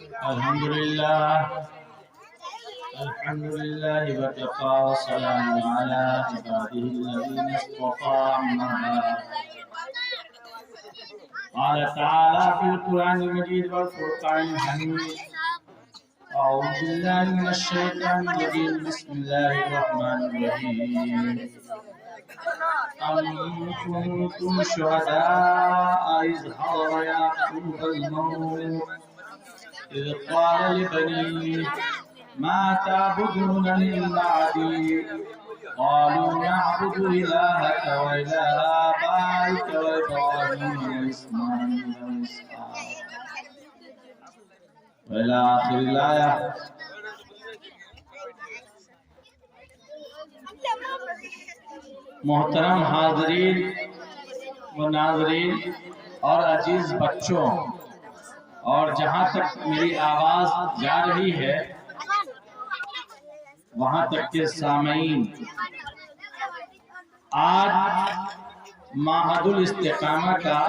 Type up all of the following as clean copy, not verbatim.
الحمد لله وكفى وسلام على عباده الذين اصطفى أما بعد. قال تعالى في القرآن المجيد والفرقان الحميد: أعوذ بالله من الشيطان الرجيم. بسم الله الرحمن الرحيم. أم كنتم شهداء إذ حضر يعقوب الموت إذ قال لبنيه ما تعبدون من بعدي قالوا نعبد إلهك وإله آبائك وإبراهيم وإسماعيل وإسحاق وإلى آخر الآية. محترم حاضرین و ناظرین اور عزیز بچوں، اور جہاں تک میری آواز جا رہی ہے وہاں تک کے سامعین، آج معہد الاستقامہ کا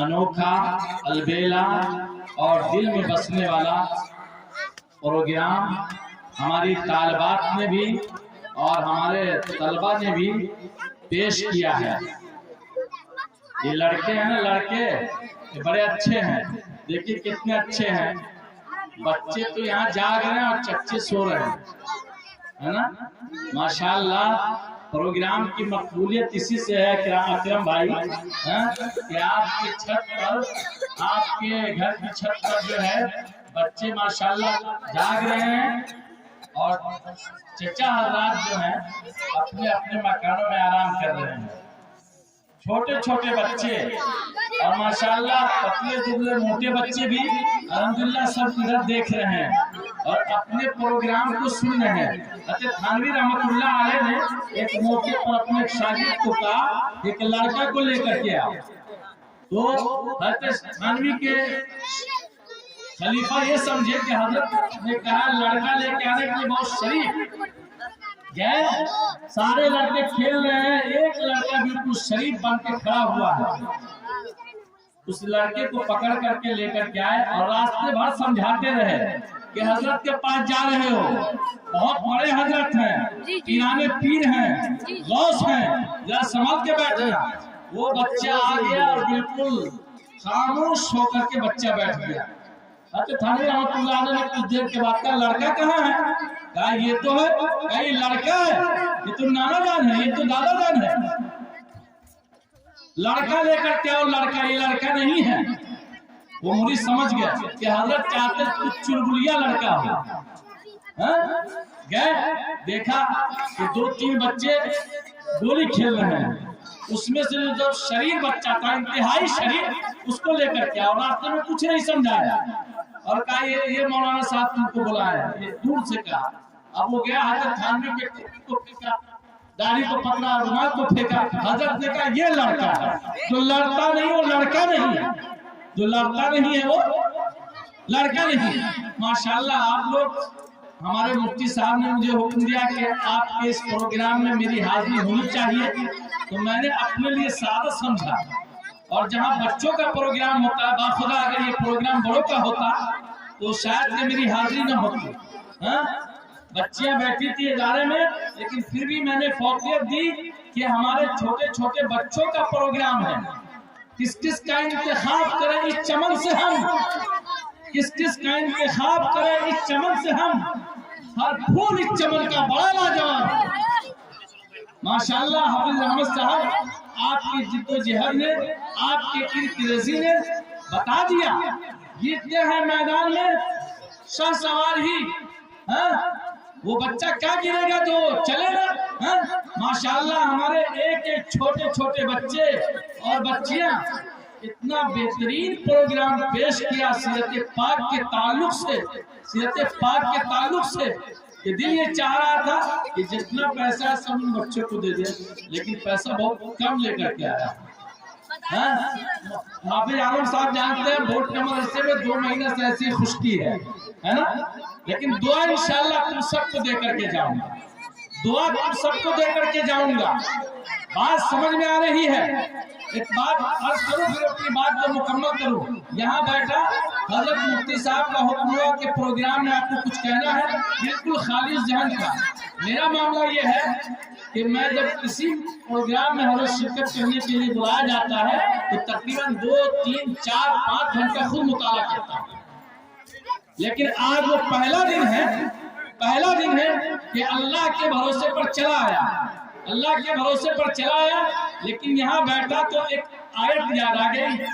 انوکھا، البیلا اور دل میں بسنے والا پروگرام ہماری طالبات نے بھی اور ہمارے طلبہ نے بھی پیش کیا ہے۔ یہ لڑکے ہیں نا، لڑکے یہ بڑے اچھے ہیں، دیکھیے کتنے اچھے ہیں۔ بچے تو یہاں جاگ رہے ہیں اور چچے سو رہے ہیں، ہے نا؟ ماشاءاللہ پروگرام کی مقبولیت اسی سے ہے کہ اکرم بھائی کہ آپ کی چھت پر، آپ کے گھر کی چھت پر جو ہے بچے ماشاءاللہ جاگ رہے ہیں اور چچا حضرات جو ہیں اپنے اپنے مکانوں میں آرام کر رہے ہیں۔ چھوٹے چھوٹے بچے اور ماشاءاللہ پتلے دبلے موٹے بچے بھی الحمدللہ سب ادھر دیکھ رہے ہیں اور اپنے پروگرام کو سن رہے ہیں۔ حضرت تھانوی رحمت اللہ علیہ نے ایک موقع پر اپنے شاگرد کو کہا، ایک لڑکا کو لے کر کے آؤ، تو حضرت تھانوی کے خلیفہ یہ سمجھے کہ حضرت نے کہا لڑکا لے کے آنے کے لیے بہت شریف گئے، سارے لڑکے کھیل رہے ہیں، ایک لڑکا بالکل شریف بن کے کھڑا ہوا ہے۔ اس لڑکے کو پکڑ کر کے لے کر کے آئے اور راستے بھر سمجھاتے رہے کہ حضرت کے پاس جا رہے ہو، بہت بڑے حضرت ہیں، پیرانے پیر ہیں، غوث ہیں، ذرا سنبھل کے بیٹھنا۔ وہ بچہ آ گیا اور بالکل خاموش ہو کر کے بچہ بیٹھ گیا۔ حضرت تھانوی رحمت اللہ علیہ نے کچھ دیر کے بعد کہا لڑکا کہاں ہے؟ کہا یہ تو ہے، کہا یہ لڑکا ہے، یہ تو نانا جان ہے، یہ تو دادا جان ہے، لڑکا لے کر کے آؤ لڑکا، یہ لڑکا نہیں ہے۔ وہ مرید سمجھ گیا کہ حضرت چاہتے کچھ چرگلیا لڑکا ہو۔ گئے دیکھا کہ دو تین بچے گولی کھیل رہے ہیں، اس میں سے جو شریر بچہ تھا، انتہائی شریر، اس کو لے کر کے آؤ۔ راستے میں کچھ نہیں سمجھایا اور کہا یہ مولانا صاحب تم کو بلایا، یہ دور سے کہا۔ اب وہ گیا حضرت تھانوی کے ٹوپی کو پھینکا، داڑھی کو پکڑا، رومال کو پھینکا۔ حضرت نے کہا یہ لڑکا ہے، جو لڑتا نہیں وہ لڑکا نہیں ہے، جو لڑتا نہیں ہے وہ لڑکا نہیں۔ ماشاءاللہ آپ لوگ، ہمارے مفتی صاحب نے مجھے حکم دیا کہ آپ کے اس پروگرام میں میری حاضری ہونی چاہیے، تو میں نے اپنے لیے سعادت سمجھا۔ اور جہاں بچوں کا پروگرام ہوتا ہے، باخدا اگر یہ پروگرام بڑوں کا ہوتا تو شاید کہ میری حاضری نہ ہوتی۔ بچیاں بیٹھی تھی ادارے میں، لیکن پھر بھی میں نے فوقیت دی کہ ہمارے چھوٹے چھوٹے بچوں کا پروگرام ہے، کس کس کا انتخاب کریں اس چمن سے ہم، کس کس کا انتخاب کریں اس چمن سے ہم، ہر پھول اس چمن کا بڑا لاجواب۔ ماشاءاللہ حافظ احمد صاحب، آپ کی جد و جہد نے، آپ کی کرکریزی نے بتا دیا، جیتتے ہیں میدان میں شاہ سوار ہی، وہ بچہ کیا گرے گا جو چلے گا۔ ماشاءاللہ ہمارے ایک ایک چھوٹے چھوٹے بچے اور بچیاں اتنا بہترین پروگرام پیش کیا سیرت پاک کے تعلق سے، سیرت پاک کے تعلق سے، کہ دل یہ چاہ رہا تھا کہ جتنا پیسہ سب ان بچوں کو دے دیں، لیکن پیسہ بہت کم لے کر کے آیا۔ حافظ عالم صاحب جانتے ہیں بورڈ کے مدرسے میں 2 مہینے سے ایسی خشکی ہے نا، لیکن دعا انشاءاللہ تم سب کو دے کر کے جاؤں گا، دعا تم سب کو دے کر کے جاؤں گا. بات سمجھ میں آ رہی ہے؟ ایک بات عرض کروں پھر اپنی بات کو مکمل کروں. یہاں بیٹھا حضرت مفتی صاحب کا حکم ہوا کہ پروگرام میں آپ کو کچھ کہنا ہے بالکل خالص ذہن کا. میرا معاملہ یہ ہے کہ میں جب کسی پروگرام میں حضرت شرکت کرنے کے لیے بلایا جاتا ہے تو تقریباً 2 3 4 5 گھنٹہ خود مطالعہ کرتا ہوں. لیکن آج وہ پہلا دن ہے کہ اللہ کے بھروسے پر چلا آیا. اللہ کے بھروسے پر چلا آیا. لیکن یہاں بیٹھا تو ایک آیت یاد آ گئی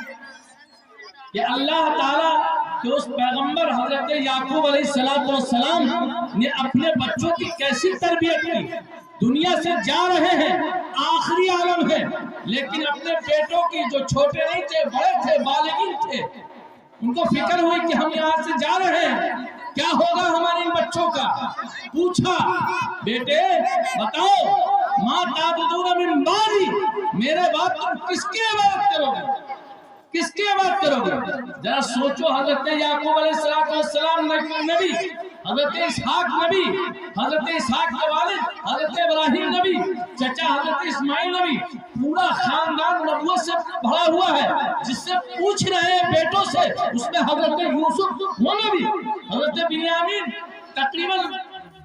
کہ اللہ تعالیٰ کہ اس پیغمبر حضرت یعقوب علیہ السلام نے اپنے بچوں کی کیسی تربیت کی. دنیا سے جا رہے ہیں, آخری عالم ہے, لیکن اپنے بیٹوں کی جو چھوٹے نہیں تھے, بڑے تھے, بالغین تھے, ان کو فکر ہوئی کہ ہم یہاں سے جا رہے ہیں, کیا ہوگا ہمارے بچوں کا. پوچھا, بیٹے بتاؤ ما تعبدون من بعدی, میرے بعد تم کس کی عبادت کرو گے, کس کی عبادت کرو گے. ذرا سوچو, حضرت یعقوب علیہ السلام نبی, حضرت اسحاق نبی, حضرت اسحاق کے والد حضرت ابراہیم نبی, چچا حضرت اسماعیل نبی, پورا خاندان نبوت سے بھرا ہوا ہے. جس سے پوچھ رہے ہیں بیٹوں سے, اس میں حضرت یوسف وہ نبی, حضرت بنیامین, تقریباً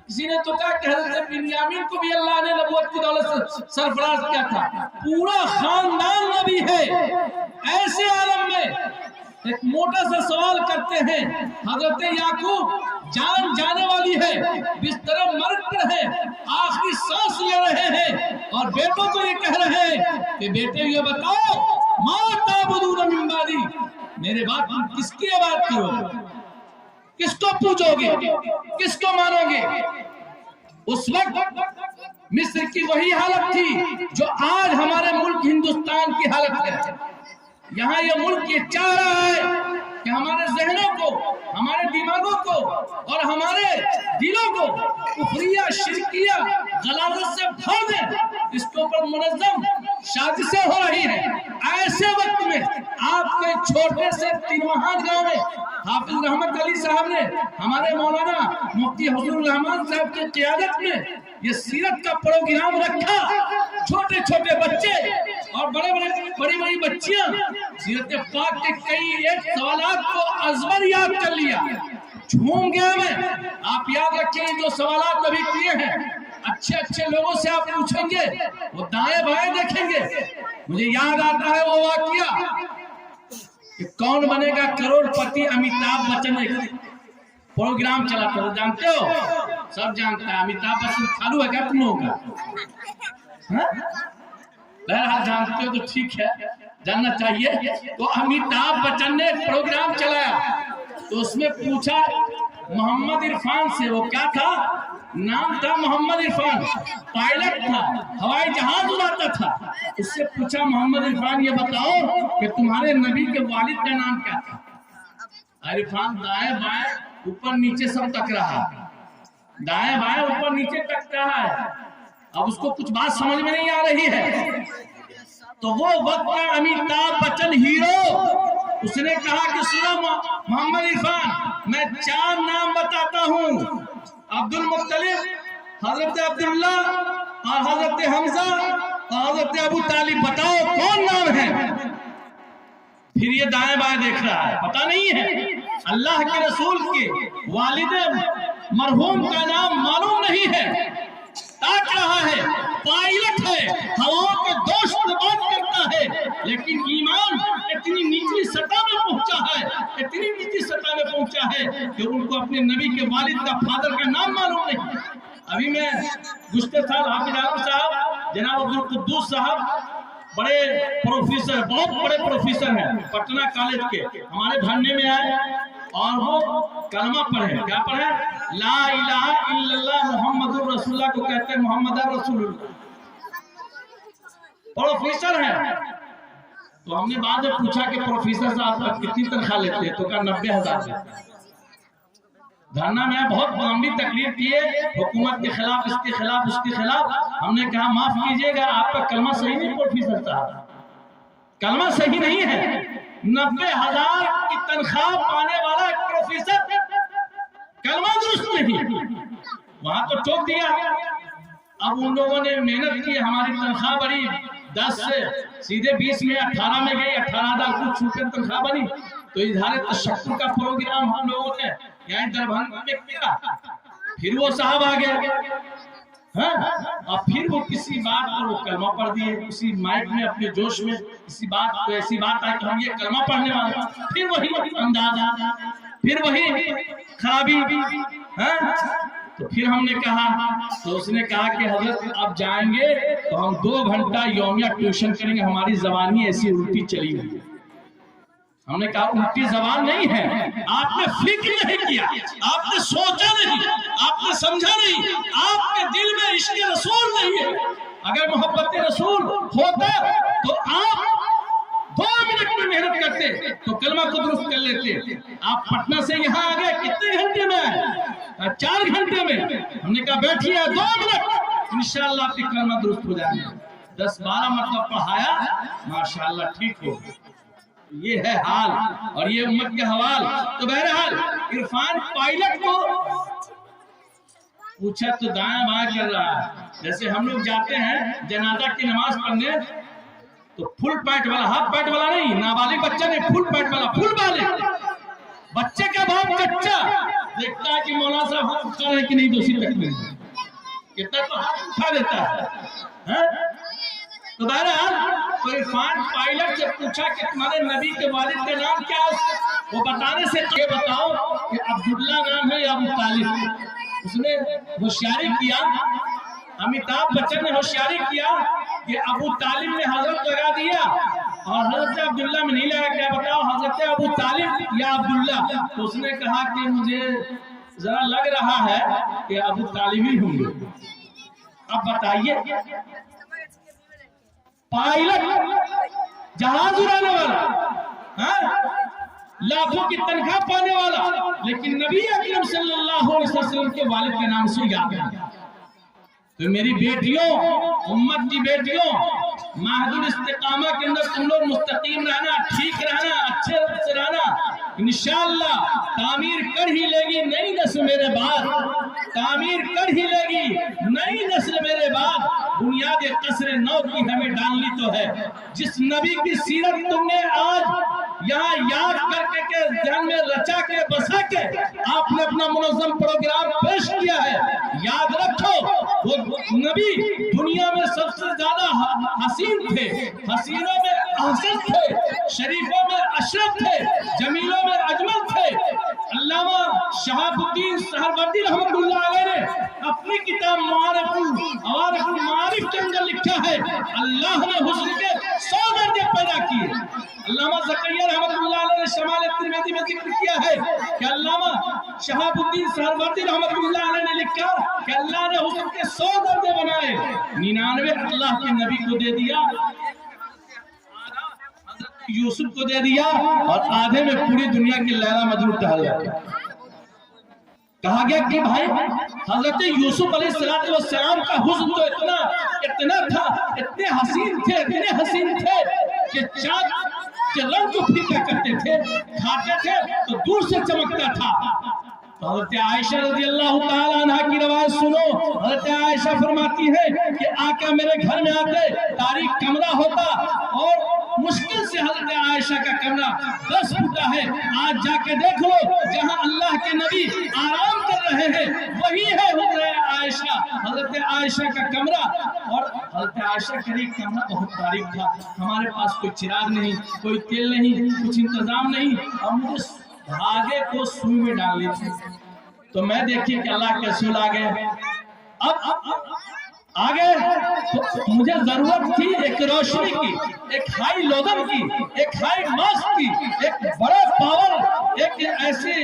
کسی نے تو کہا کہ حضرت بنیامین کو بھی اللہ نے نبوت کی دولت سے سرفراز کیا تھا. پورا خاندان نبی ہے. ایسے عالم میں ایک موٹا سا سوال کرتے ہیں, حضرت یعقوب جان جانے والی ہے, بستر مرگ پر ہے, آخری سانس لے رہے ہیں, اور بیٹوں کو یہ کہہ رہے ہیں کہ بیٹے یہ بتاؤ ما تعبدون من بعدی, میرے بعد تم کس کی عبادت کرو گے, کس کو پوچھو گے, کس کو مانو گے. اس وقت مصر کی وہی حالت تھی جو آج ہمارے ملک ہندوستان کی حالت ہے. یہاں یہ ملک یہ چاہ رہا ہے کہ ہمارے ذہنوں کو, ہمارے دماغوں کو اور ہمارے دلوں کو کفریہ شرکیہ غلاظت سے بھر دیں. اس کے اوپر منظم سازشیں ہو رہی ہیں. ایسے وقت میں آپ کے چھوٹے سے تنوہان گاؤں میں حافظ رحمت علی صاحب نے ہمارے مولانا مفتی حضور الرحمان صاحب کی قیادت میں یہ سیرت کا پروگرام رکھا. چھوٹے چھوٹے بچے اور بڑی بڑی بچیاں سیرت پاک کے کئی ایک سوالات کو ازبر یاد کر لیا. جھوم گیا میں. آپ یاد رکھیں جو سوالات ابھی کیے ہیں, اچھے لوگوں سے آپ پوچھیں گے, وہ دائیں بائیں دیکھیں گے. مجھے یاد آتا ہے وہ واقعہ کہ کون بنے گا کروڑ پتی. امیتابھ بچن ایک پروگرام چلاتا ہے, جانتے ہو, سب جانتا ہے. امیتابھ بچن کھالو ہے کیا تم لوگوں کا؟ بہرحال جانتے ہو تو ٹھیک ہے, جاننا چاہیے. تو امیتابھ بچن نے ایک پروگرام چلایا, تو اس میں پوچھا محمد عرفان سے, وہ کیا تھا, نام تھا محمد عرفان, پائلٹ تھا, ہوائی جہاز اڑاتا تھا. اس سے پوچھا محمد عرفان یہ بتاؤ کہ تمہارے نبی کے والد کا نام کیا تھا. عرفان دائیں بائیں اوپر نیچے سب تک رہا, دائیں بائیں اوپر نیچے تک رہا ہے. اب اس کو کچھ بات سمجھ میں نہیں آ رہی ہے. تو وہ وقت کا امیتابھ بچن ہیرو, اس نے کہا کہ سنو محمد عرفان, میں 4 نام بتاتا ہوں, عبد المطلب, حضرت عبداللہ اور حضرت حمزہ اور حضرت ابو طالب, بتاؤ کون نام ہے. پھر یہ دائیں بائیں دیکھ رہا ہے, پتہ نہیں ہے. اللہ کے رسول کے والد مرحوم کا نام معلوم نہیں ہے. تاک رہا ہے, پائلٹ ہے, ہواؤں کے دوست سے بات کرتا ہے, لیکن ایمان اتنی نیچی سطح میں پہنچا ہے, اتنی نیچی سطح میں پہنچا ہے کہ ان کو اپنے نبی کے والد کا فادر کا نام معلوم نہیں. ابھی میں گزشتہ سال حافظ عالم صاحب, جناب عبد القدوس صاحب, بڑے پروفیسر, بہت بڑے پروفیسر ہیں, پٹنہ کالج کے, ہمارے دھرنے میں آئے اور وہ کلمہ پڑھے. کیا پڑھے؟ لا الہ الا اللہ محمد الرسول اللہ کو کہتے ہیں محمد رسول اللہ. پروفیسر ہیں. تو ہم نے بعد میں پوچھا کہ پروفیسر صاحب کتنی تنخواہ لیتے ہیں, تو کہا 90,000. دھرنا میں بہت لمبی تقریر کیے, حکومت کے خلاف, اس کے خلاف, اس کے خلاف. ہم نے کہا معاف کیجئے گا, آپ کا کلمہ صحیح نہیں پروفیسر صاحب, کلمہ صحیح نہیں ہے. 90,000 کی تنخواہ پانے والا ایک پروفیسر, کلمہ درست نہیں. وہاں تو ٹوک دیا. اب ان لوگوں نے محنت کی, ہماری تنخواہ بڑھی 10 سے سیدھے 20 میں 18 میں گئی, 18,000 کچھ چھوٹے تنخواہ بنی. تو اظہار تشکر کا پروگرام ہم لوگوں نے یہاں دربھنگہ میں کیا. پھر وہ صاحب آگے اور پھر وہ کسی بات پر وہ کلمہ پڑھ دیے, کسی مائک میں اپنے جوش میں کسی بات کو ایسی بات آئی کہ ہم یہ کلمہ پڑھنے والے, پھر وہی انداز, پھر وہی خرابی. تو پھر ہم نے کہا, تو اس نے کہا کہ حضرت اب جائیں گے تو ہم 2 گھنٹہ یومیہ ٹیوشن کریں گے, ہماری زبان ہی ایسی الٹی چلی گئی. ہم نے کہا الٹی زبان نہیں ہے, آپ نے فکر نہیں کیا, آپ نے سوچا نہیں, آپ نے سمجھا نہیں, آپ کے دل میں عشق رسول نہیں ہے. اگر محبت رسول ہوتا تو آپ 2 منٹ میں محنت کرتے تو کلمہ کو درست کر لیتے. آپ پٹنہ سے یہاں آ گئے کتنے گھنٹے میں آئے؟ 4 گھنٹے میں. ہم نے کہا بیٹھیے 2 منٹ انشاءاللہ آپ کی کلمہ درست ہو جائے گا. 10-12 مرتبہ پڑھایا, ماشاءاللہ ٹھیک ہو. یہ ہے حال اور یہ امت کے حوال. تو بہرحال عرفان پائلٹ کو پوچھا تو دائیں بائیں کر رہا ہے. جیسے ہم لوگ جاتے ہیں جنازہ کی نماز پڑھنے تو فل پینٹ والا, ہاف پینٹ والا نہیں, نابالغ بچہ نہیں, فل پینٹ والا, فل بالغ بچے کا باپ کچا دیکھتا ہے کہ مولانا صاحب ہاتھ اٹھا رہے کہ نہیں, دوسری تک میں کتنا تو ہاتھ اٹھا دیتا ہے. تو بہرحال تو عرفان پائلٹ سے پوچھا کہ تمہارے نبی کے والد کا نام کیا ہے؟ وہ بتانے سے یہ بتاؤ کہ عبداللہ نام ہے یا ابو طالب. اس نے ہوشیاری کیا, امیتابھ بچن نے ہوشیاری کیا کہ ابو طالب نے حضرت لگا دیا اور حضرت عبداللہ میں نہیں لگا. کیا بتاؤ حضرت ابو طالب یا عبداللہ؟ تو اس نے کہا کہ مجھے ذرا لگ رہا ہے کہ ابو طالب ہی ہوں گے. اب بتائیے, پائلٹ جہاز اڑانے والا, لاکھوں کی تنخواہ پانے والا, لیکن نبی اکرم صلی اللہ علیہ وسلم کے والد کے نام سے یاد ہے. تو میری بیٹیوں, امت کی بیٹیوں, مہد الاستقامہ کے اندر تم لوگ مستقیم رہنا, ٹھیک رہنا, اچھے سے رہنا. انشاءاللہ تعمیر کر ہی لے گی نئی نسل میرے بعد, تعمیر کر ہی لے گی نئی نسل میرے بعد. بنیاد قصر نو کی ہمیں ڈالنی تو ہے. جس نبی کی سیرت تم نے آج یہاں یاد کر کے ذہن میں رچا کے بسا کے آپ نے اپنا منظم پروگرام پیش کیا ہے, یاد رکھو وہ نبی دنیا میں سب سے زیادہ حسین تھے, حسینوں میں احسن تھے, شریفوں میں اشرف تھے, جمیلوں میں اجمل تھے. علامہ شہاب الدین سہروردی رحمۃ اللہ علیہ نے اپنی کتاب معارف المعارف کے اندر لکھا ہے اللہ نے حسن کے 100 درجے پیدا کیے. علامہ زکریا رحمۃ اللہ علیہ نے شمال ترمذی میں ذکر کیا ہے کہ علامہ شہاب الدین سہروردی رحمۃ اللہ علیہ نے لکھا کہ اللہ نے حسن کے 100 درجے بنائے, 99 اللہ کے نبی کو دے دیا, حضرت یوسف کو دے دیا, اور آدھے میں پوری دنیا کی لیلا مجنون ڈال دیا. کہا گیا کہ بھائی حضرت یوسف علیہ السلام کا حسن تو اتنا تھا, اتنے حسین تھے کہ چاند کے رنگ کو پھیکا کرتے تھے, کھاتے تھے تو دور سے چمکتا تھا. حضرت عائشہ رضی اللہ تعالیٰ عنہ کی روایت سنو. حضرت عائشہ فرماتی ہے کہ آقا میرے گھر میں آتے, تاریک کمرہ ہوتا اور مشکل سے حضرت عائشہ کا کمرہ 10 فٹا ہے. آج جا کے دیکھ لو, جہاں اللہ کے نبی آرام کر رہے ہیں وہی ہے حضرت عائشہ, حضرت عائشہ کا کمرہ. اور حضرت عائشہ کا کمرہ بہت تاریک تھا, ہمارے پاس کوئی چراغ نہیں, کوئی تیل نہیں, کچھ انتظام نہیں, اور مجھے دھاگے کو سوئی میں ڈالنی تھی. تو میں دیکھیے کہ اللہ کے رسول آگئے, اب آگئے تو مجھے ضرورت تھی ایک روشنی کی, ایک ہائی لوگن کی, ایک ہائی ماسک کی, ایک بڑا پاور, ایک ایسے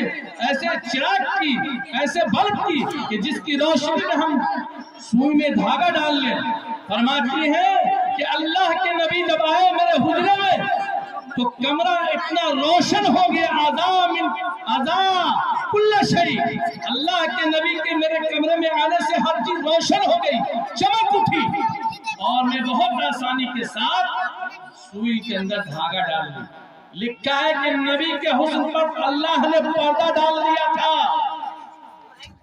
چراغ کی, ایسے بلب کی کہ جس کی روشنی میں ہم سوئی میں دھاگا ڈال لیں. فرماتی ہے کہ اللہ کے نبی جب آئے میرے حجرے میں تو کمرہ اتنا روشن ہو گیا, آزا کل شیء, اللہ کے نبی کے میرے کمرے میں آنے سے ہر چیز روشن ہو گئی, چمک اٹھی, اور میں بہت آسانی کے ساتھ سوئی کے اندر دھاگا ڈال لی. لکھا ہے کہ نبی کے حسن پر اللہ نے پردہ ڈال دیا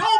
2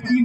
3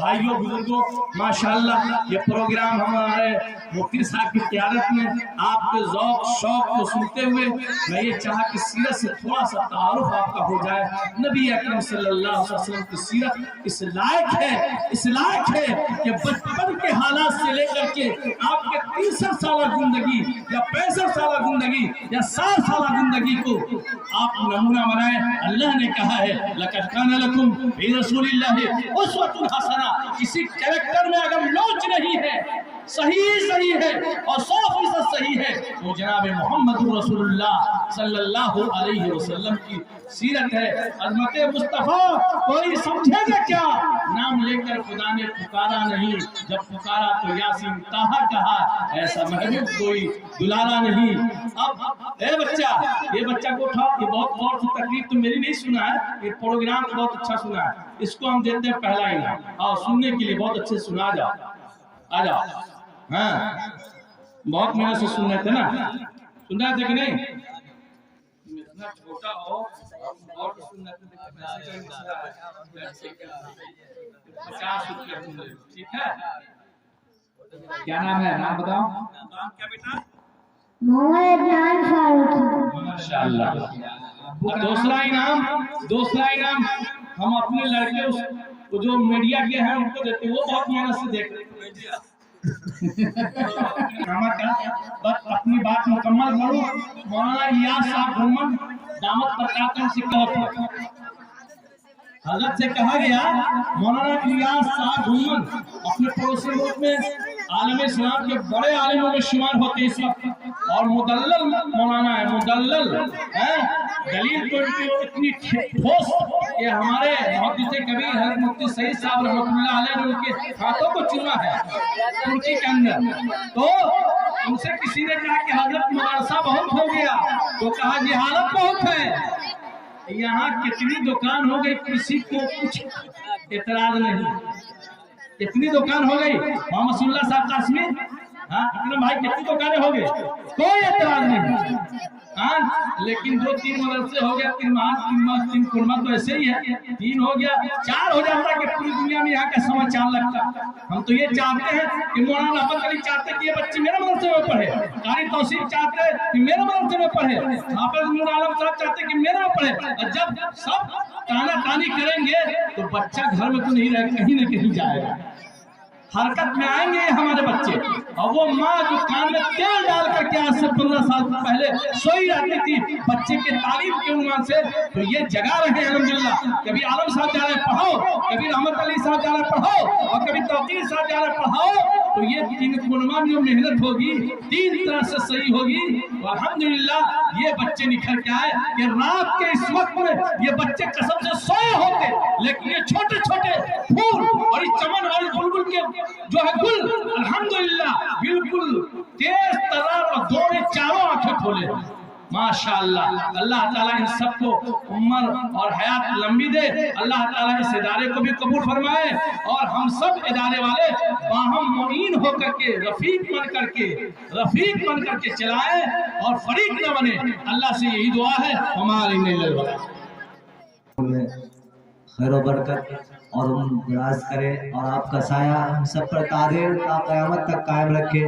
بھائیوں بزرگوں، ماشاءاللہ یہ پروگرام ہمارے مفتی صاحب کی قیادت میں آپ کے ذوق شوق کو سنتے ہوئے میں یہ چاہا کہ سیرت سے تھوڑا سا تعارف آپ کا ہو جائے۔ نبی اکرم صلی اللہ علیہ وسلم کی سیرت اس لائق ہے کہ بچپن کے حالات سے لے کر کے آپ کے 63 سالہ زندگی یا 65 سالہ زندگی یا 60 سالہ زندگی کو آپ نمونہ بنائیں۔ اللہ نے کہا ہے لَقَدْ كَانَ لَكُمْ فِي رَسُولِ اللَّهِ أُسْوَةٌ حَسَنَةٌ۔ کسی کریکٹر میں اگر لوچ نہیں ہے، صحیح ہے اور 100% صحیح ہے، تو جناب محمد رسول اللہ صلی اللہ علیہ وسلم کی سیرت ہے۔ عظمت مصطفیٰ کوئی سمجھے گا کیا؟ نام لے کر خدا نے پکارا نہیں، جب پکارا تو یاسین طٰہٰ کہا، ایسا محبوب کوئی دلالا نہیں۔ اب اے بچہ، یہ بچہ کو اٹھاؤ، یہ بہت غور سے تقریر تو میری نہیں سنا ہے، یہ پروگرام بہت اچھا سنا ہے، اس کو ہم دیتے ہیں پہلا انعام، اور سننے کے لیے بہت اچھے سنا آ جاؤ۔ ہاں بہت محنت سے سن رہے تھے نا، سن رہے تھے کہ نہیں؟ اتنا چھوٹا ہو اور سن رہے تھے 50 روپے، ٹھیک ہے؟ کیا نام ہے؟ نام بتاؤ۔ نام کیا بیٹا؟ محمد عدنان فاروقی۔ ماشاءاللہ۔ دوسرا انعام ہم اپنے لڑکے جو میڈیا کے ہیں ان کو دیتے ہیں، وہ بہت محنت سے دیکھ رہے ہیں۔ بس اپنی بات مکمل کروں۔ مولانا الیاس صاحب گھومن دامت برکاتہ سے حضرت سے کہا گیا، مولانا الیاس صاحب گھومن اپنے پڑوسی ملک میں عالم اسلام کے بڑے عالموں میں شمار ہوتے اس وقت، اور مدلل مولانا ہے، مدلل ہے۔ دلیل تو اتنی ٹھوس کہ ہمارے محدث کبیر حضرت مفتی سعید صاحب رحمۃ اللہ علیہ نے ان کے ہاتھوں کو چوما ہے ترکی کے اندر۔ تو ان سے کسی نے کہا کہ حضرت مدرسہ بہت ہو گیا، تو کہا جہالت بہت ہے۔ یہاں کتنی دکان ہو گئی، کسی کو کچھ اعتراض نہیں، کتنی دکان ہو گئی۔ محمد صلی اللہ صاحب قاسمی، ہاں اکرم بھائی کتنی دکانیں ہو گئی، کوئی اعتراض نہیں۔ ہاں لیکن 2-3 مدرسے ہو گیا، 3 قرمہ تو ایسے ہی ہے، 3 ہو گیا 4 ہو جاتا کہ پوری دنیا میں یہاں کا سماچار لگتا۔ ہم تو یہ چاہتے ہیں کہ مولانا رحمت علی چاہتے کہ یہ بچے میرے مدرسے میں پڑھے، قاری توصیف چاہتے ہیں کہ میرے مدرسے میں پڑھے، حافظ نور عالم صاحب چاہتے ہیں کہ میرے میں پڑھے۔ اور جب سب تانا تانی کریں گے تو بچہ گھر میں تو نہیں رہے، کہیں نہ کہیں جائے گا، حرکت میں آئیں گے ہمارے بچے۔ اور وہ ماں جو کان میں تیل ڈال کر کے آج سے 15 سال پہلے سوئی رہتی تھی بچے کے تعلیم کے عنوان سے، تو یہ جگہ رہے الحمدللہ۔ کبھی عالم صاحب جا رہے پڑھاؤ، کبھی رحمت علی صاحب جا رہے پڑھاؤ، اور کبھی توقیر صاحب جا رہے پڑھاؤ، تو یہ 3 قرمہ میں جو محنت ہوگی 3 طرح سے صحیح ہوگی۔ الحمدللہ یہ بچے نکھر کے آئے کہ رات کے اس وقت میں یہ بچے قسم سے سوئے ہوتے، لیکن یہ چھوٹے چھوٹے پھول اور اس چمن اور بلبل کے جو ہے گل الحمدللہ بالکل تیز ترار اور دونوں چاروں آنکھیں کھولے۔ ماشاءاللہ اللہ تعالیٰ ان سب کو عمر اور حیات لمبی دے، اللہ تعالیٰ اس ادارے کو بھی قبول فرمائے، اور ہم سب ادارے والے باہم معین ہو کر کے رفیق بن کر کے چلائیں اور فریق نہ بنے۔ اللہ سے یہی دعا ہے ہماری خیر و برکت اور دراز کرے، اور آپ کا سایہ ہم سب پر قادر تا قیامت تک قائم رکھے۔